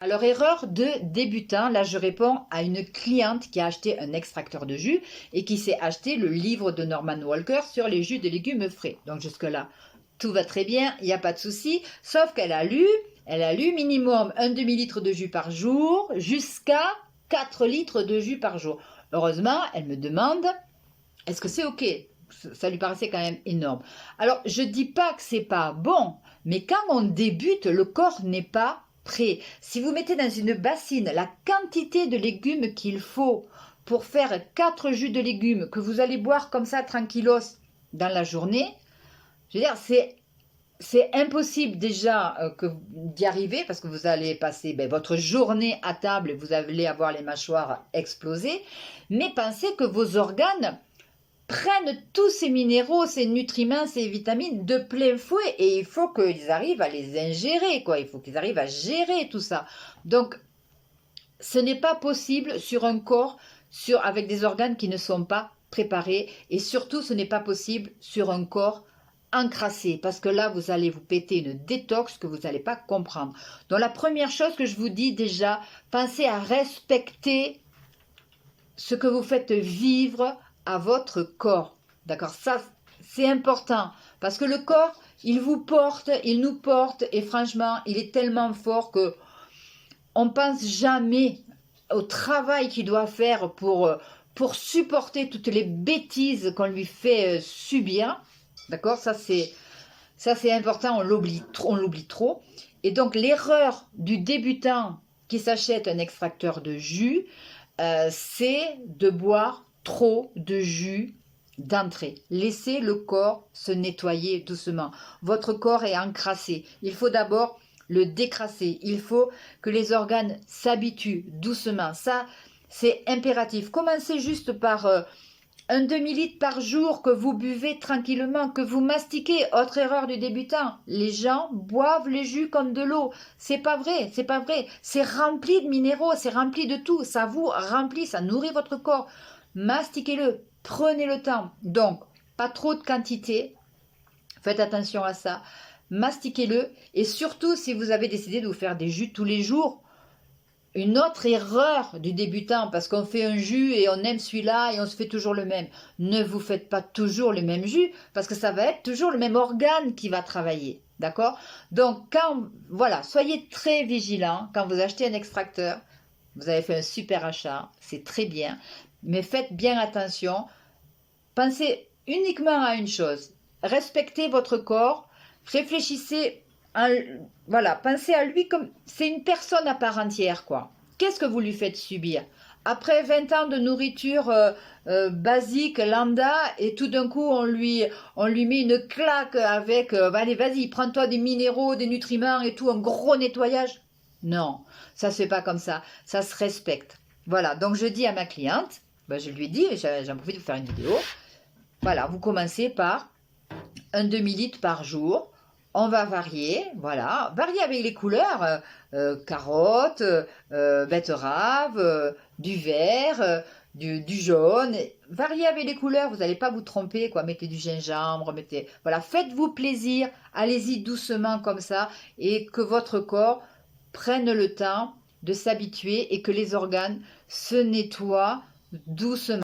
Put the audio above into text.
Alors, erreur de débutant, là je réponds à une cliente qui a acheté un extracteur de jus et qui s'est acheté le livre de Norman Walker sur les jus de légumes frais. Donc jusque-là, tout va très bien, il n'y a pas de souci, sauf qu'elle a lu minimum un demi-litre de jus par jour jusqu'à 4 litres de jus par jour. Heureusement, elle me demande, est-ce que c'est OK? Ça lui paraissait quand même énorme. Alors, je ne dis pas que c'est pas bon, mais quand on débute, le corps n'est pas prêt. Si vous mettez dans une bassine la quantité de légumes qu'il faut pour faire 4 jus de légumes que vous allez boire comme ça tranquillos dans la journée, je veux dire, c'est impossible déjà d'y arriver parce que vous allez passer votre journée à table et vous allez avoir les mâchoires explosées. Mais pensez que vos organes prennent tous ces minéraux, ces nutriments, ces vitamines de plein fouet et il faut qu'ils arrivent à les ingérer, quoi. Il faut qu'ils arrivent à gérer tout ça. Donc, ce n'est pas possible sur un corps avec des organes qui ne sont pas préparés et surtout, ce n'est pas possible sur un corps encrassé parce que là, vous allez vous péter une détox que vous n'allez pas comprendre. Donc, la première chose que je vous dis déjà, pensez à respecter ce que vous faites vivre à votre corps. D'accord? Ça, c'est important. Parce que le corps, il vous porte, il nous porte. Et franchement, il est tellement fort que on pense jamais au travail qu'il doit faire pour supporter toutes les bêtises qu'on lui fait subir. D'accord? Ça, c'est important. On l'oublie trop. Et donc, l'erreur du débutant qui s'achète un extracteur de jus, c'est de boire trop de jus d'entrée. Laissez le corps se nettoyer doucement. Votre corps est encrassé. Il faut d'abord le décrasser. Il faut que les organes s'habituent doucement. Ça, c'est impératif. Commencez juste par un demi-litre par jour que vous buvez tranquillement, que vous mastiquez. Autre erreur du débutant, les gens boivent les jus comme de l'eau. C'est pas vrai, c'est pas vrai. C'est rempli de minéraux, c'est rempli de tout. Ça vous remplit, ça nourrit votre corps. Mastiquez-le, prenez le temps. Donc, pas trop de quantité. Faites attention à ça. Mastiquez-le. Et surtout, si vous avez décidé de vous faire des jus tous les jours, une autre erreur du débutant, parce qu'on fait un jus et on aime celui-là et on se fait toujours le même. Ne vous faites pas toujours le même jus, parce que ça va être toujours le même organe qui va travailler. D'accord? Donc, voilà, soyez très vigilants quand vous achetez un extracteur. Vous avez fait un super achat, c'est très bien. Mais faites bien attention. Pensez uniquement à une chose. Respectez votre corps. Réfléchissez. Voilà, pensez à lui comme c'est une personne à part entière, quoi. Qu'est-ce que vous lui faites subir? Après 20 ans de nourriture basique, lambda, et tout d'un coup on lui met une claque avec allez, vas-y, prends-toi des minéraux, des nutriments et tout, un gros nettoyage. Non, ça se fait pas comme ça se respecte. Voilà, donc je dis à ma cliente, je lui ai dit, j'en profite de faire une vidéo, voilà, vous commencez par un demi-litre par jour. On va varier, voilà, varier avec les couleurs, carottes, betterave, du vert, du jaune, varier avec les couleurs, vous n'allez pas vous tromper, quoi, mettez du gingembre, voilà, faites-vous plaisir, allez-y doucement comme ça, et que votre corps prenne le temps de s'habituer et que les organes se nettoient doucement.